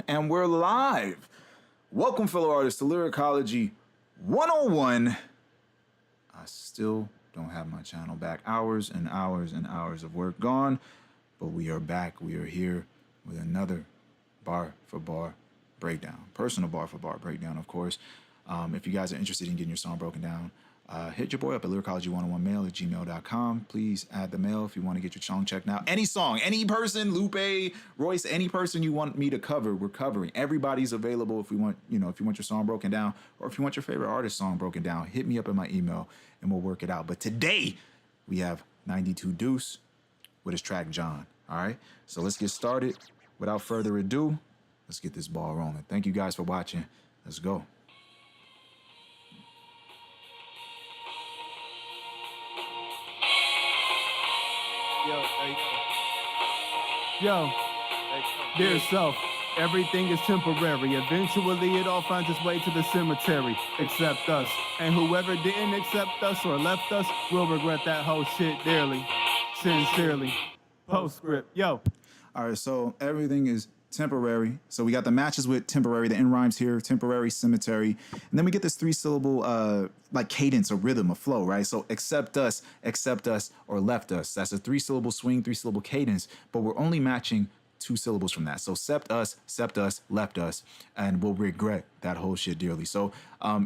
And we're live. Welcome, fellow artists, to Lyricology 101. I still don't have my channel back. Hours and hours and hours of work gone, but we are back. We are here with another bar for bar breakdown. Personal bar for bar breakdown, of course. If you guys are interested in getting your song broken down, hit your boy up at lyricology101mail@gmail.com. Please add the mail if you want to get your song checked out. Any song, any person, Lupe, Royce, any person you want me to cover, we're covering. Everybody's available if we want, if you want your song broken down, or if you want your favorite artist song broken down, hit me up in my email and we'll work it out. But today we have 92 Deuce with his track John. All right, so let's get started. Without further ado, let's get this ball rolling. Thank you guys for watching. Let's go. Yo, dear self, everything is temporary. Eventually it all finds its way to the cemetery, except us. And whoever didn't accept us or left us will regret that whole shit dearly. Sincerely. Postscript, yo. All right, so everything is temporary. So we got the matches with temporary, the end rhymes here, temporary, cemetery. And then we get this 3-syllable like cadence, a rhythm, a flow, right? So accept us, or left us. That's a 3-syllable swing, 3-syllable cadence, but we're only matching 2 syllables from that. So accept us, left us, and we'll regret that whole shit dearly. So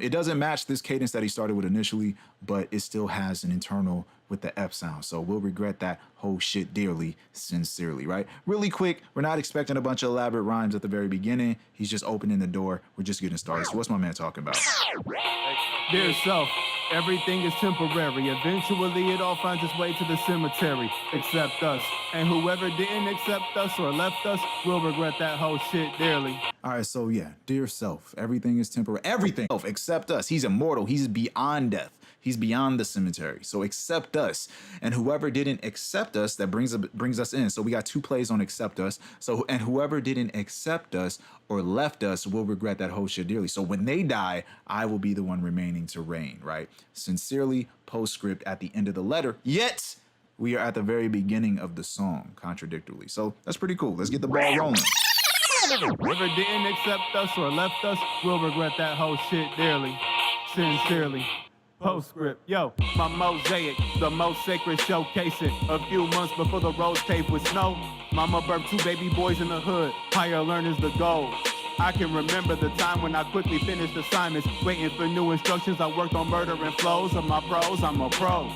it doesn't match this cadence that he started with initially, but it still has an internal with the F sound. So we'll regret that whole shit dearly, sincerely, right? Really quick, we're not expecting a bunch of elaborate rhymes at the very beginning. He's just opening the door. We're just getting started. So what's my man talking about? Dear self, everything is temporary. Eventually it all finds its way to the cemetery, except us. And whoever didn't accept us or left us will regret that whole shit dearly. All right, so yeah, dear self, everything is temporary. Everything, except us. He's immortal. He's beyond death. He's beyond the cemetery. So accept us. And whoever didn't accept us, that brings us in. So we got 2 plays on accept us. So, and whoever didn't accept us or left us will regret that whole shit dearly. So when they die, I will be the one remaining to reign, right? Sincerely, postscript at the end of the letter. Yet we are at the very beginning of the song, contradictorily. So that's pretty cool. Let's get the ball rolling. Whoever didn't accept us or left us will regret that whole shit dearly. Sincerely. Postscript, yo, my mosaic, the most sacred showcasing. A few months before the road paved with snow, mama birthed 2 baby boys in the hood. Higher learners the goal. I can remember the time when I quickly finished assignments, waiting for new instructions. I worked on murder and flows of my prose. I'm a pro.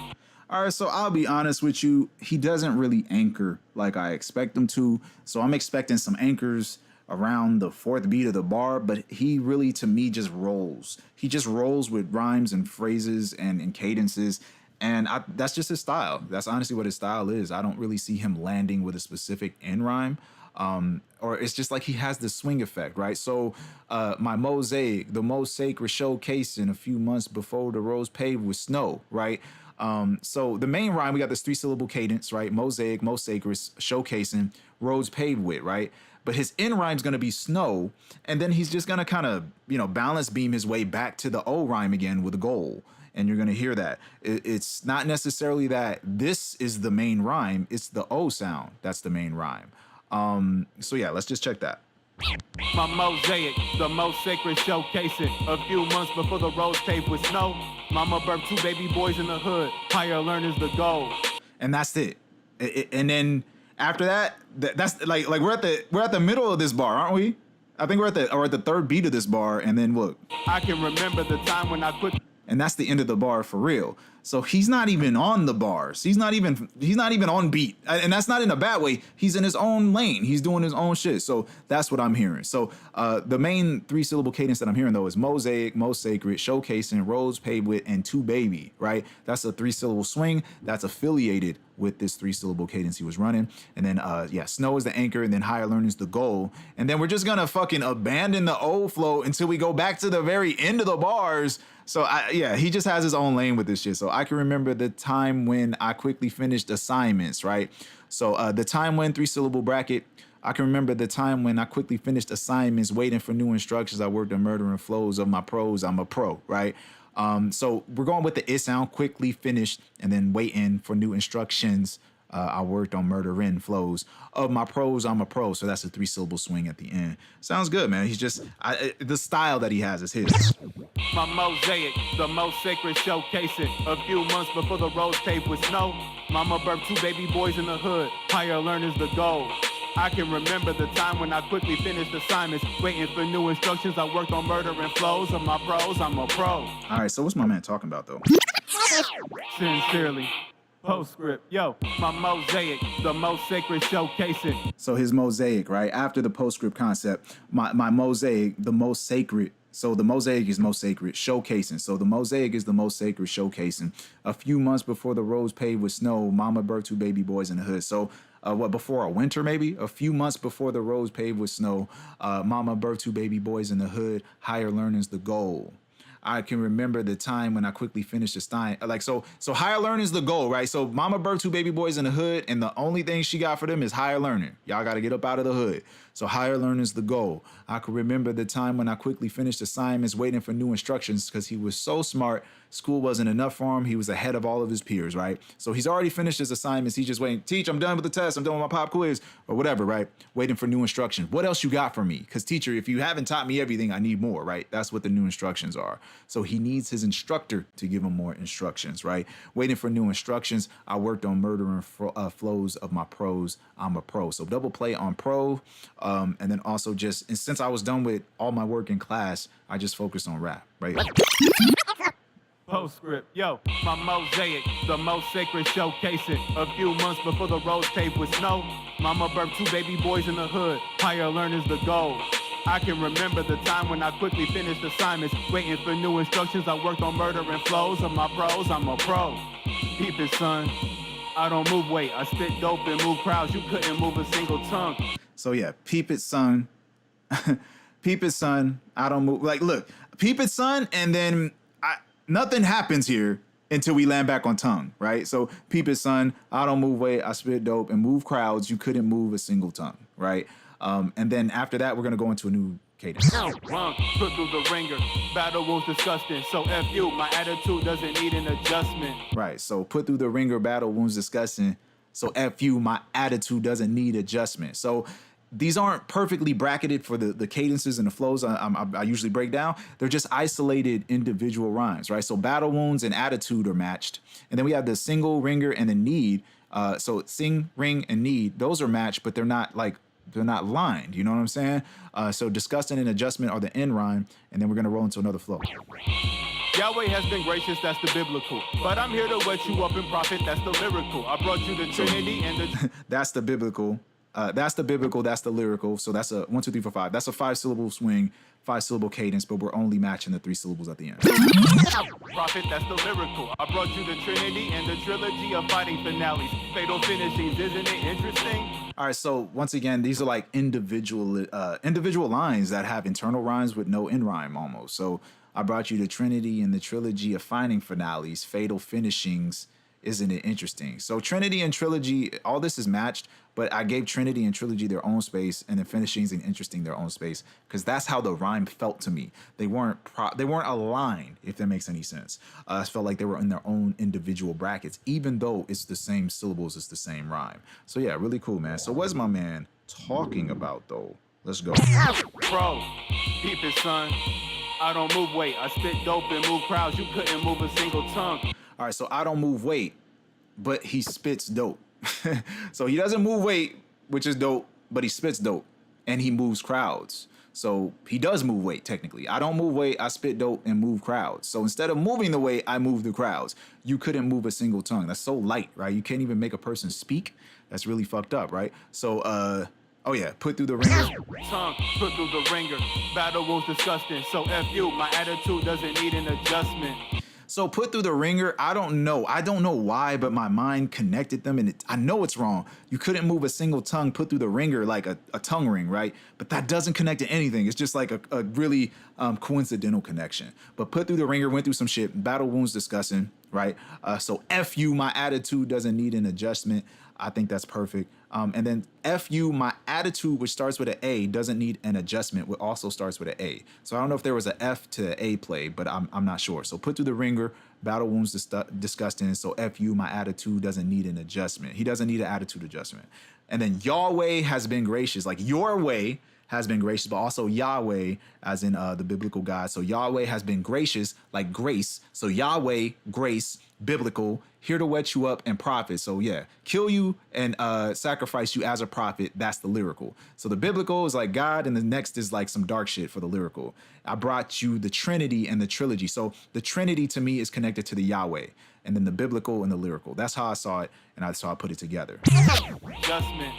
All right, so I'll be honest with you. He doesn't really anchor like I expect him to. So I'm expecting some anchors around the 4th beat of the bar, but he really, to me, just rolls. He just rolls with rhymes and phrases and cadences, and that's just his style. That's honestly what his style is. I don't really see him landing with a specific end rhyme, or it's just like he has the swing effect, right? So my mosaic, the most sacred showcasing a few months before the roads paved with snow, right? So the main rhyme, we got this 3-syllable cadence, right? Mosaic, most sacred, showcasing, roads paved with, right? But his end rhyme's gonna be snow, and then he's just gonna kind of, balance beam his way back to the O rhyme again with a goal. And you're gonna hear that. It's not necessarily that this is the main rhyme, it's the O sound that's the main rhyme. So yeah, let's just check that. My mosaic, the most sacred showcasing. A few months before the roads paved with snow, mama birthed 2 baby boys in the hood. Higher learners the goal. And that's it. And then after that, that's like we're at the middle of this bar, aren't we? I think we're at the 3rd beat of this bar, and then look. I can remember the time when I quit. And that's the end of the bar for real. So he's not even on the bars. He's not even on beat. And that's not in a bad way. He's in his own lane. He's doing his own shit. So that's what I'm hearing. So the main 3-syllable cadence that I'm hearing, though, is mosaic, most sacred, showcasing, roads paved with, and 2 baby, right? That's a 3-syllable swing that's affiliated with this 3-syllable cadence he was running. And then, yeah, snow is the anchor, and then higher learning is the goal. And then we're just gonna fucking abandon the old flow until we go back to the very end of the bars. So yeah, he just has his own lane with this shit. So I can remember the time when I quickly finished assignments, right? So the time when 3-syllable bracket, I can remember the time when I quickly finished assignments, waiting for new instructions. I worked on murder and flows of my prose. I'm a pro, right? So we're going with the it sound, quickly finished, and then waiting for new instructions. I worked on murder in flows of my prose. I'm a pro, so that's a 3-syllable swing at the end. Sounds good, man. He's just the style that he has is his. My mosaic, the most sacred showcasing. A few months before the roads paved with snow, mama birthed 2 baby boys in the hood. Higher learning's the goal. I can remember the time when I quickly finished assignments, waiting for new instructions. I worked on murder and flows of my prose. I'm a pro. All right, so what's my man talking about though? Sincerely. Postscript, yo, my mosaic, the most sacred showcasing. So his mosaic, right? After the postscript concept, my mosaic, the most sacred. So the mosaic is most sacred, showcasing. So the mosaic is the most sacred, showcasing. A few months before the roads paved with snow, mama birthed 2 baby boys in the hood. So before a winter maybe? A few months before the roads paved with snow, mama birthed 2 baby boys in the hood. Higher learning's the goal. I can remember the time when I quickly finished the stein. So higher learning is the goal, right? So mama birthed 2 baby boys in the hood, and the only thing she got for them is higher learning. Y'all got to get up out of the hood. So higher learning is the goal. I can remember the time when I quickly finished assignments, waiting for new instructions because he was so smart. School wasn't enough for him. He was ahead of all of his peers, right? So he's already finished his assignments. He's just waiting. Teach, I'm done with the test. I'm done with my pop quiz or whatever, right? Waiting for new instructions. What else you got for me? Because teacher, if you haven't taught me everything, I need more, right? That's what the new instructions are. So he needs his instructor to give him more instructions, right? Waiting for new instructions. I worked on murder and flows of my prose. I'm a pro. So double play on pro. And then also and since I was done with all my work in class, I just focused on rap, right? Postscript, yo, my mosaic, the most sacred showcasing. A few months before the roads paved with snow, mama birthed 2 baby boys in the hood. Higher learning's the goal. I can remember the time when I quickly finished assignments, waiting for new instructions. I worked on murder and flows of my prose. I'm a pro. Peep it, son. I don't move weight. I spit dope and move crowds. You couldn't move a single tongue. So yeah, peep it, son. Peep it, son. I don't move. Like, look, peep it, son, and then nothing happens here until we land back on tongue, right? So peep it, son. I don't move weight. I spit dope and move crowds. You couldn't move a single tongue, right? And then after that, we're gonna go into a new cadence. Put through the ringer. Battle was disgusting. So F you. My attitude doesn't need an adjustment. Right. So put through the ringer. Battle wounds disgusting. So F you. My attitude doesn't need adjustment. So these aren't perfectly bracketed for the cadences and the flows I usually break down. They're just isolated individual rhymes, right? So battle wounds and attitude are matched. And then we have the single, ringer, and the need. So sing, ring, and need, those are matched, but they're not lined. You know what I'm saying? So disgusting and adjustment are the end rhyme. And then we're going to roll into another flow. YAHWEH has been gracious, that's the biblical. But I'm here to wet you up in profit, that's the lyrical. I brought you the trinity and the... That's the biblical. That's the biblical, that's the lyrical. So that's a 1, 2, 3, 4, 5. That's a 5-syllable swing, 5-syllable cadence, but we're only matching the 3 syllables at the end. Prophet, that's the lyrical. I brought you the trinity and the trilogy of fighting finales. Fatal finishings, isn't it interesting? All right, so once again, these are like individual lines that have internal rhymes with no end rhyme almost. So I brought you the trinity and the trilogy of fighting finales, fatal finishings. Isn't it interesting? So Trinity and Trilogy, all this is matched, but I gave Trinity and Trilogy their own space, and then Finishings and Interesting their own space, because that's how the rhyme felt to me. They weren't aligned, if that makes any sense. I felt like they were in their own individual brackets, even though it's the same syllables, it's the same rhyme. So yeah, really cool, man. So what's my man talking about though? Let's go. Bro, peep it, son. I don't move weight. I spit dope and move crowds. You couldn't move a single tongue. All right, so I don't move weight, but he spits dope. So he doesn't move weight, which is dope, but he spits dope, and he moves crowds. So he does move weight, technically. I don't move weight, I spit dope and move crowds. So instead of moving the weight, I move the crowds. You couldn't move a single tongue. That's so light, right? You can't even make a person speak. That's really fucked up, right? So, oh yeah, put through the ringer. Tongue, put through the ringer. Battle was disgusting, so F you. My attitude doesn't need an adjustment. So put through the ringer, I don't know why, but my mind connected them, and I know it's wrong. You couldn't move a single tongue, put through the ringer like a tongue ring, right? But that doesn't connect to anything. It's just like a really coincidental connection. But put through the ringer, went through some shit, battle wounds discussing, right? So F you, my attitude doesn't need an adjustment. I think that's perfect. And then FU, my attitude, which starts with an A, doesn't need an adjustment, which also starts with an A. So I don't know if there was an F to A play, but I'm not sure. So put through the ringer, battle wounds disgusting. So FU, my attitude, doesn't need an adjustment. He doesn't need an attitude adjustment. And then YAHWEH has been gracious, like your way has been gracious, but also YAHWEH, as in the biblical God. So YAHWEH has been gracious, like grace. So YAHWEH, grace, biblical, here to wet you up and profit. So yeah, kill you and sacrifice you as a prophet. That's the lyrical. So the biblical is like God, and the next is like some dark shit for the lyrical. I brought you the trinity and the trilogy. So the trinity to me is connected to the YAHWEH, and then the biblical and the lyrical. That's how I saw it, and that's how I put it together. Adjustment.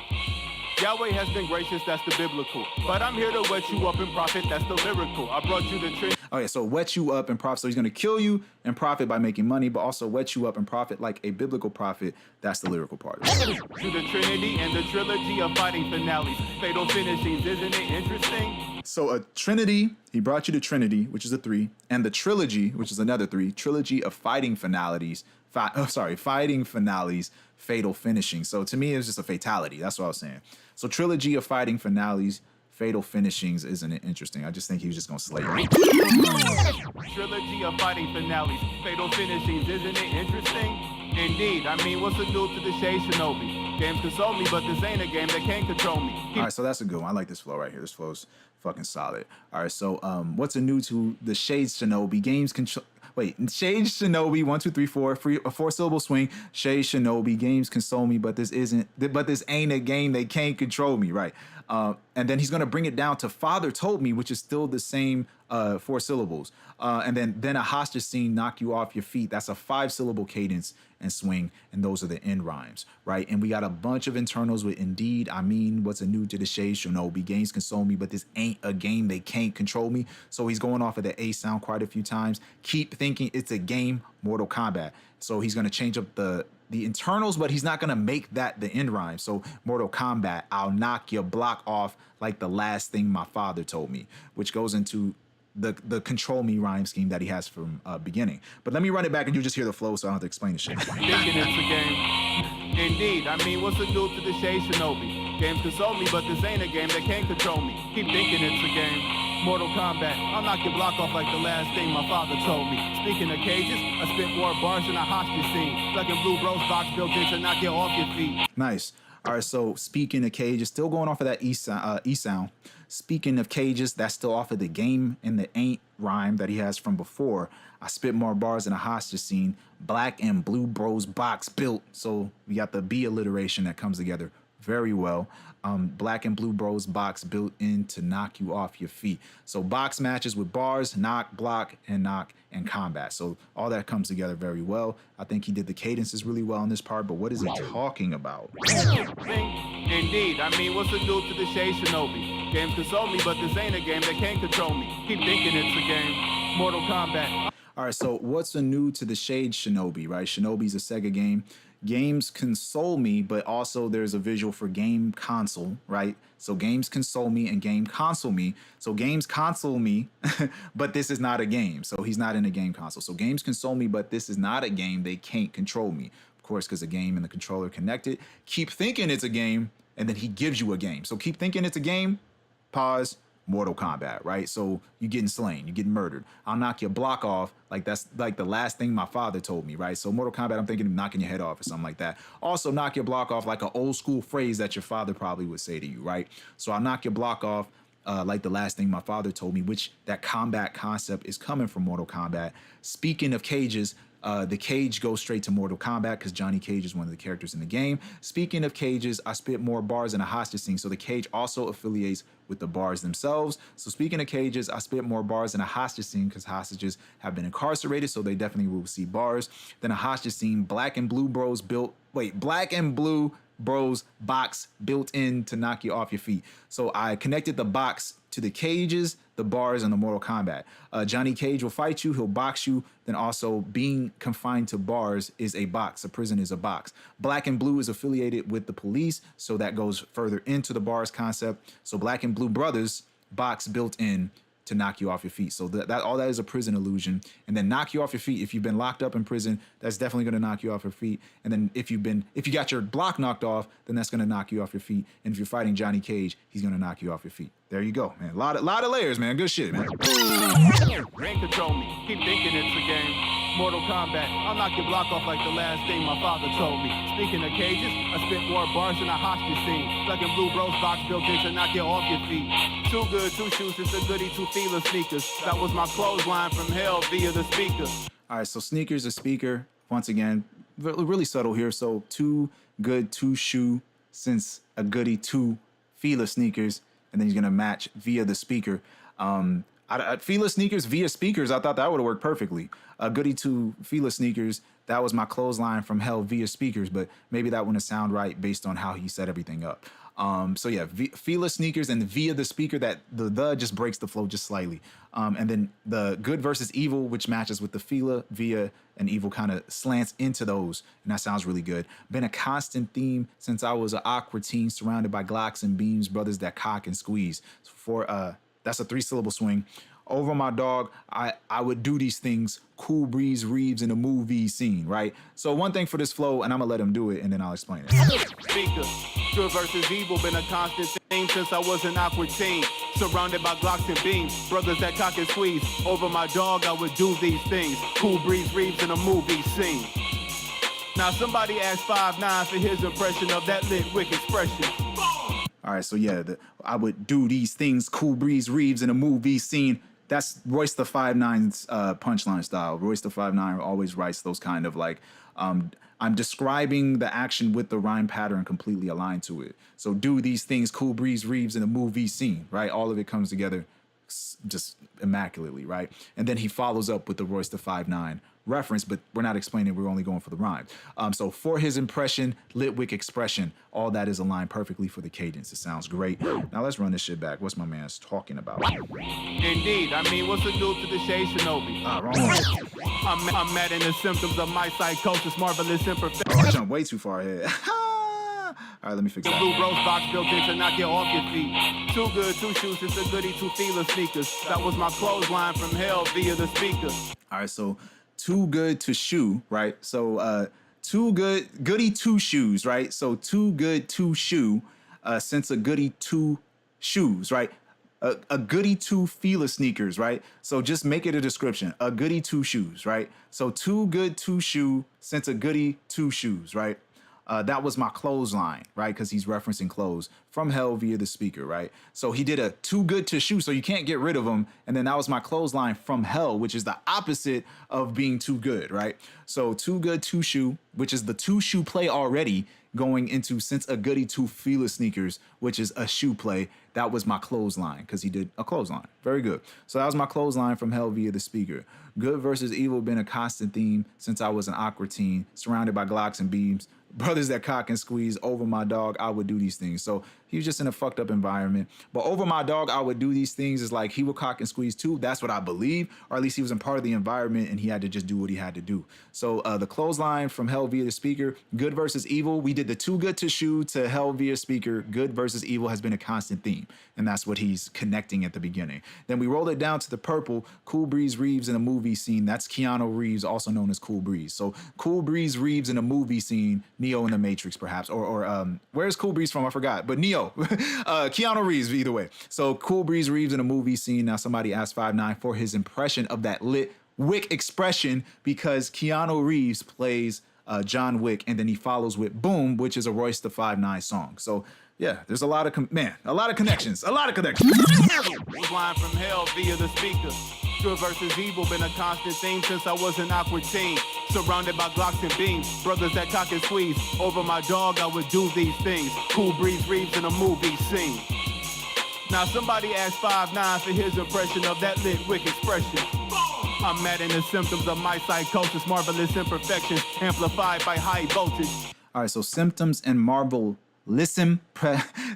YAHWEH has been gracious, that's the biblical. But I'm here to wet you up and profit, that's the lyrical. I brought you the trinity. Oh yeah, so wet you up and profit. So he's going to kill you and profit by making money, but also wet you up and profit like a biblical prophet. That's the lyrical part. To the trinity and the trilogy of fighting finales. Fatal finishings, isn't it interesting? So a trinity, he brought you the trinity, which is a 3, and the trilogy, which is another 3, trilogy of fighting finalities. Fighting finales, fatal finishing. So to me, it was just a fatality. That's what I was saying. So trilogy of fighting finales, fatal finishings, isn't it interesting? I just think he was just gonna slay you. Trilogy of fighting finales, fatal finishings, isn't it interesting? Indeed, I mean, what's the new to the Shade Shinobi? Games console me, but this ain't a game that can't control me. All right, so that's a good one. I like this flow right here. This flow's fucking solid. All right, so what's new to the Shade Shinobi? Games control. Wait, Shade Shinobi, 1, 2, 3, 4, a 4-syllable swing. Shade Shinobi, games console me, but this ain't a game they can't control me, right? And then he's gonna bring it down to Father Told Me, which is still the same 4 syllables. And then a hostage scene, knock you off your feet. That's a 5-syllable cadence and swing, and those are the end rhymes, right? And we got a bunch of internals with indeed, I mean, what's new to the Shade Shinobi? Games console me, but this ain't a game they can't control me. So he's going off of the A sound quite a few times. Keep thinking it's a game, Mortal Kombat. So he's gonna change up the internals, but he's not gonna make that the end rhyme. So Mortal Kombat, I'll knock your block off like the last thing my father told me, which goes into the control me rhyme scheme that he has from beginning. But let me run it back and you just hear the flow, so I don't have to explain the shit. Thinking it's a game. Indeed, I mean, what's the new to the Shade Shinobi? Games console me, but this ain't a game that can't control me. Keep thinking it's a game. Mortal Kombat, I'll knock your block off like the last thing my father told me. Speaking of cages, I spit more bars than a hostage scene. Black and blue bros box built in to knock you off your feet. Nice. All right, so speaking of cages, still going off of that E sound. Speaking of cages, that's still off of the game and the ain't rhyme that he has from before. I spit more bars in a hostage scene. Black and blue bros box built. So we got the B alliteration that comes together very well. Black and blue bros box built in to knock you off your feet. So box matches with bars, knock, block, and combat. So all that comes together very well. I think he did the cadences really well in this part, but what is he talking about? Indeed, I mean, what's the new to the Shade Shinobi? Games console me, but this ain't a game that can't control me. Keep thinking it's a game. Mortal Kombat. All right, so what's new to the Shade Shinobi, right? Shinobi's a Sega game. Games console me, but also there's a visual for game console, right? So games console me and game console me. So games console me, but this is not a game. So he's not in a game console. So games console me, but this is not a game. They can't control me. Of course, because the game and the controller are connected. Keep thinking it's a game, and then he gives you a game. So keep thinking it's a game, pause, Mortal Kombat, right? So you're getting slain, you're getting murdered. I'll knock your block off like that's like the last thing my father told me, right? So Mortal Kombat, I'm thinking of knocking your head off or something like that. Also knock your block off like an old school phrase that your father probably would say to you, right? So I'll knock your block off like the last thing my father told me, which that combat concept is coming from Mortal Kombat. Speaking of cages, the cage goes straight to Mortal Kombat because Johnny Cage is one of the characters in the game. Speaking of cages, I spit more bars in a hostage scene. So the cage also affiliates with the bars themselves. So speaking of cages, I spit more bars in a hostage scene because hostages have been incarcerated. So they definitely will see bars. Then a hostage scene, black and blue bros box built in to knock you off your feet. So I connected the box to the cages, the bars, and the Mortal Kombat. Johnny Cage will fight you, he'll box you, then also being confined to bars is a box. A prison is a box. Black and blue is affiliated with the police, so that goes further into the bars concept. So black and blue brothers, box built in to knock you off your feet. So that all that is a prison illusion. And then knock you off your feet. If you've been locked up in prison, that's definitely going to knock you off your feet. And then if you got your block knocked off, then that's going to knock you off your feet. And if you're fighting Johnny Cage, he's going to knock you off your feet. There you go, man. A lot of layers, man. Good shit, man. Brain control me. Keep thinking it's a game. Mortal Kombat. I'll knock your block off like the last thing my father told me. Speaking of cages, I spit more bars than a hostage scene. Like in Blue Bros box built in to knock you off your feet. Too good, two shoes, it's a goodie, two feeler sneakers. That was my clothesline from hell via the speaker. All right, so sneakers, a speaker. Once again, really subtle here. So too good, two shoe, since a goodie, two feeler sneakers, and then he's gonna match via the speaker. Feeler sneakers via speakers, I thought that would have worked perfectly. Goody two feeler sneakers, that was my clothesline from hell via speakers, but maybe that wouldn't sound right based on how he set everything up. So yeah, feeler sneakers and via the speaker, that the just breaks the flow just slightly. And then the good versus evil, which matches with the feeler, via, and evil kind of slants into those. And that sounds really good. Been a constant theme since I was an awkward teen, surrounded by Glocks and beams, brothers that cock and squeeze. That's a 3-syllable swing. Over my dog, I would do these things. Cool breeze Reeves in a movie scene, right? So one thing for this flow, and I'm gonna let him do it, and then I'll explain it. Speaker, good versus evil, been a constant theme since I was an awkward teen. Surrounded by Glocks and beams, brothers that cock and squeeze. Over my dog, I would do these things. Cool breeze Reeves in a movie scene. Now somebody asked 5'9" for his impression of that lit wick expression. All right, so yeah, I would do these things. Cool breeze Reeves in a movie scene. That's Royce the 5'9's punchline style. Royce the 5'9 always writes those kind of like, I'm describing the action with the rhyme pattern completely aligned to it. So do these things, Cool breeze Reeves in a movie scene, right? All of it comes together just immaculately, right? And then he follows up with the Royce the 5'9 reference, but we're not explaining, we're only going for the rhyme. So for his impression, Litwick expression, all that is aligned perfectly for the cadence. It sounds great. Now let's run this shit back. What's my man's talking about? Indeed, I mean, what's the dude to the shade Shinobi? Wrong one. I'm mad in the symptoms of my psychosis, marvelous imperfection. Oh, I jumped way too far ahead. All right, let me fix The that. Blue Bros box built in to knock you off your feet. Too good, two shoes, it's a goodie, two feeler sneakers. That was my clothesline from hell via the speaker. All right, so too good to shoe, right? So too good, goody two shoes, right? So too good to shoe, since a goody two shoes, right? A goody two feeler sneakers, right? So just make it a description. A goody two shoes, right? So too good to shoe, since a goody two shoes, right? That was my clothesline, right? Because he's referencing clothes from hell via the speaker, right? So he did a too good to shoe, so you can't get rid of him. And then that was my clothesline from hell, which is the opposite of being too good, right? So too good to shoe, which is the two shoe play already, going into since a goody two feeler sneakers, which is a shoe play. That was my clothesline because he did a clothesline. Very good. So that was my clothesline from hell via the speaker. Good versus evil been a constant theme since I was an awkward teen, surrounded by Glocks and beams. Brothers that cock and squeeze. Over my dog, I would do these things. So he was just in a fucked up environment. But over my dog, I would do these things is like he would cock and squeeze too. That's what I believe. Or at least he was in part of the environment and he had to just do what he had to do. So the clothesline from hell via the speaker, good versus evil. We did the too good to shoe to hell via speaker. Good versus evil has been a constant theme. And that's what he's connecting at the beginning. Then we roll it down to the purple. Cool breeze Reeves in a movie scene. That's Keanu Reeves, also known as Cool Breeze. So Cool Breeze Reeves in a movie scene. Neo in the Matrix, perhaps, or where's Cool Breeze from? I forgot, but Neo, Keanu Reeves, either way. So Cool Breeze Reeves in a movie scene. Now somebody asked 5'9" for his impression of that lit Wick expression because Keanu Reeves plays John Wick, and then he follows with Boom, which is a Royce the 5'9" song. So yeah, there's a lot of connections, a lot of connections. Line from hell via the speaker. Good versus evil been a constant theme since I was an awkward teen. Surrounded by Glocks and beams, brothers that cock and squeeze. Over my dog, I would do these things. Cool breeze Reeves in a movie scene. Now somebody asked 5'9" for his impression of that lit wick expression. I'm mad in the symptoms of my psychosis, marvelous imperfections, amplified by high voltage. All right, so symptoms and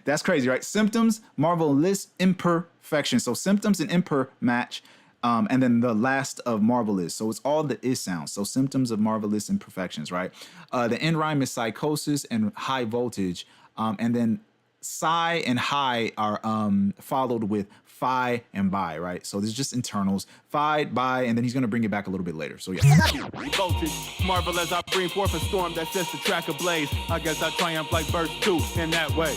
that's crazy, right? Symptoms, marvelous imperfection. So symptoms and imper match. And then the last of marvelous. So it's all the is sounds. So symptoms of marvelous imperfections, right? The end rhyme is psychosis and high voltage. And then psi and high are followed with phi and bi, right? So this is just internals, phi, bi, and then he's gonna bring it back a little bit later. So yeah. Voltage, marvel as I bring forth a storm that sets the track ablaze. I guess I triumph like verse 2 in that way.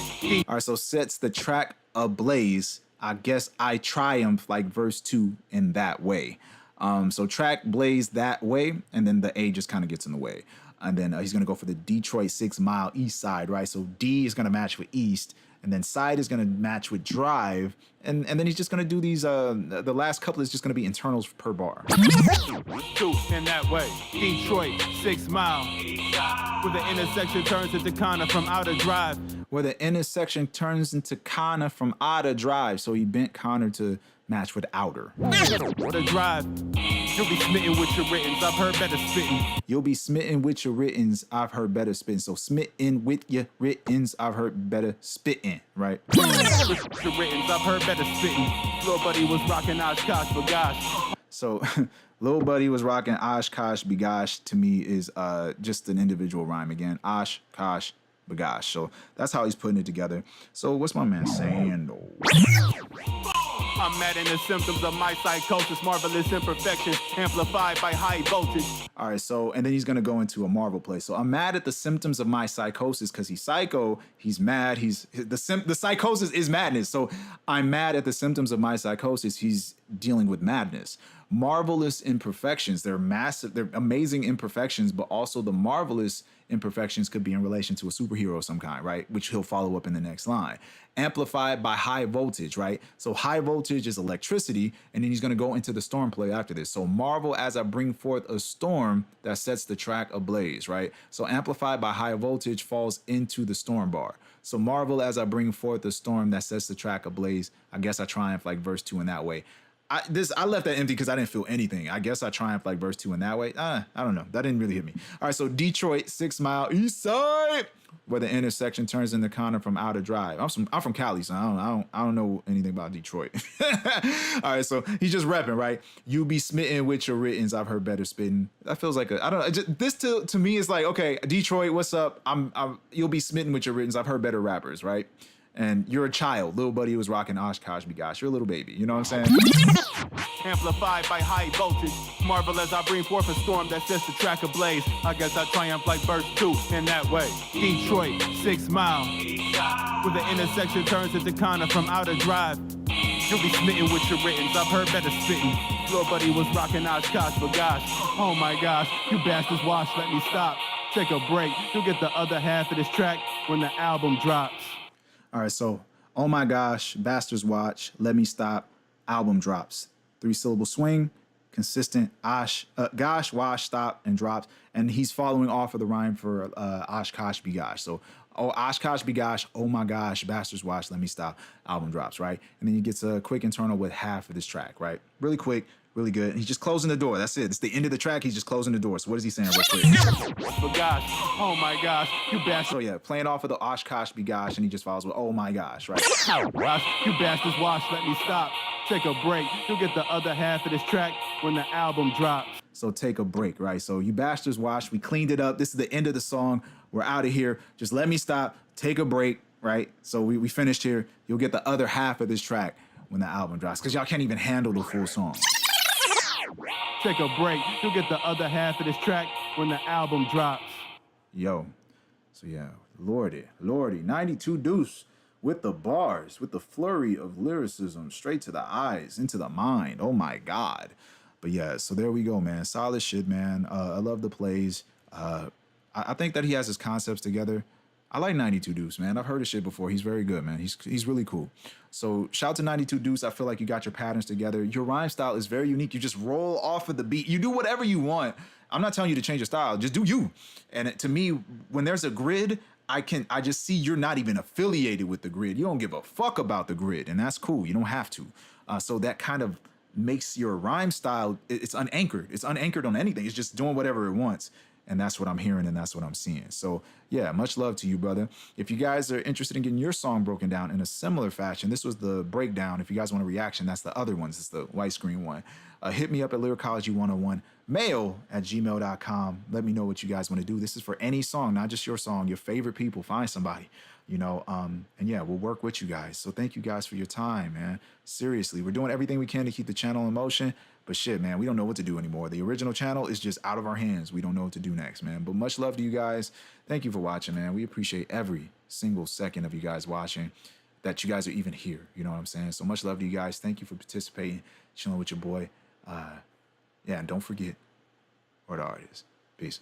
All right, so sets the track ablaze. I guess I triumph like verse 2 in that way. So track blaze that way, and then the A just kind of gets in the way. And then he's going to go for the Detroit 6 Mile east side, right? So D is going to match with east, and then side is going to match with drive. And then he's just going to do these, the last couple is just going to be internals per bar. 2 in that way. Detroit 6 Mile. Where the intersection turns into Connor from outer drive. Where the intersection turns into Connor from outer drive. So he bent Connor to match with outer. What a drive. You'll be smitten with your writtens. I've heard better spitting. You'll be smitten with your writtens. I've heard better spitting. So smitten with your writtens. I've heard better spitting, right? Your writtens. I've heard better spitting. Little buddy was rocking Oshkosh, but gosh. So Lil Buddy was rocking Oshkosh Bigosh to me is just an individual rhyme again. Oshkosh Bigosh. So that's how he's putting it together. So what's my man saying though? I'm mad in the symptoms of my psychosis, marvelous imperfections, amplified by high voltage. All right, so, and then he's going to go into a Marvel play. So I'm mad at the symptoms of my psychosis because he's psycho, he's mad, the psychosis is madness. So I'm mad at the symptoms of my psychosis, he's dealing with madness. Marvelous imperfections, they're massive, they're amazing imperfections, but also the marvelous imperfections could be in relation to a superhero of some kind, right? Which he'll follow up in the next line. Amplified by high voltage, right? So high voltage is electricity, and then he's going to go into the storm play after this. So marvel as I bring forth a storm that sets the track ablaze, right? So amplified by high voltage falls into the storm bar. So marvel as I bring forth a storm that sets the track ablaze. I guess I triumph like verse 2 in that way. I left that empty because I didn't feel anything. I guess I triumphed like verse 2 in that way. I don't know. That didn't really hit me. All right, so Detroit 6 Mile east side, where the intersection turns into Connor from outer drive. I'm from Cali, so I don't know anything about Detroit. All right, so he's just repping, right? You be smitten with your writtens. I've heard better spitting. That feels like I don't know. This to me is like, okay, Detroit, what's up? You'll be smitten with your writtens. I've heard better rappers, right? And you're a child. Little buddy was rocking Oshkosh Bigosh. You're a little baby. You know what I'm saying? Amplified by high voltage. Marvel as I bring forth a storm that sets the track ablaze. I guess I triumph like verse 2 in that way. Detroit 6 Mile. Where the intersection turns into Connor from outer drive. You'll be smitten with your writtens. I've heard better spitting. Little buddy was rocking Oshkosh, but gosh, oh my gosh, you bastards watch, let me stop. Take a break. You'll get the other half of this track when the album drops. All right, so, oh my gosh, bastards watch, let me stop, album drops. 3-syllable swing, consistent, gosh, wash, stop, and drops. And he's following off of the rhyme for Oshkosh Bigosh. So, oh, Oshkosh Bigosh, oh my gosh, bastards watch, let me stop, album drops, right? And then he gets a quick internal with half of this track, right? Really quick, really good. And he's just closing the door. That's it. It's the end of the track. He's just closing the door. So what is he saying real quick? But gosh, oh my gosh, you bastards. So yeah, playing off of the Oshkosh Bigosh, and he just follows with, oh my gosh, right? Gosh, you bastards watch, let me stop. Take a break. You'll get the other half of this track when the album drops. So take a break, right? So you bastards watch. We cleaned it up. This is the end of the song. We're out of here. Just let me stop. Take a break, right? So we finished here. You'll get the other half of this track when the album drops, because y'all can't even handle the full song. Take a break. You'll get the other half of this track when the album drops. Yo. So yeah, Lordy, 92 Deuce with the bars, with the flurry of lyricism, straight to the eyes, into the mind. Oh my God. But yeah, so there we go, man. Solid shit, man. I love the plays. I think that he has his concepts together. I like 92 Deuce, man. I've heard his shit before. He's very good, man. He's really cool. So shout out to 92 Deuce. I feel like you got your patterns together. Your rhyme style is very unique. You just roll off of the beat. You do whatever you want. I'm not telling you to change your style. Just do you. And to me, when there's a grid, I just see you're not even affiliated with the grid. You don't give a fuck about the grid, and that's cool. You don't have to. So that kind of makes your rhyme style, it's unanchored. It's unanchored on anything. It's just doing whatever it wants. And that's what I'm hearing, and that's what I'm seeing. So yeah, much love to you, brother. If you guys are interested in getting your song broken down in a similar fashion, this was the breakdown. If you guys want a reaction, that's the other ones. It's the white screen one. Hit me up at lyricology101mail@gmail.com. Let me know what you guys want to do. This is for any song, not just your song, your favorite people. Find somebody, and yeah, we'll work with you guys. So thank you guys for your time, man. Seriously, we're doing everything we can to keep the channel in motion. But shit, man, we don't know what to do anymore. The original channel is just out of our hands. We don't know what to do next, man. But much love to you guys. Thank you for watching, man. We appreciate every single second of you guys watching, that you guys are even here. You know what I'm saying? So much love to you guys. Thank you for participating, chilling with your boy. Yeah, and don't forget where the art is. Peace.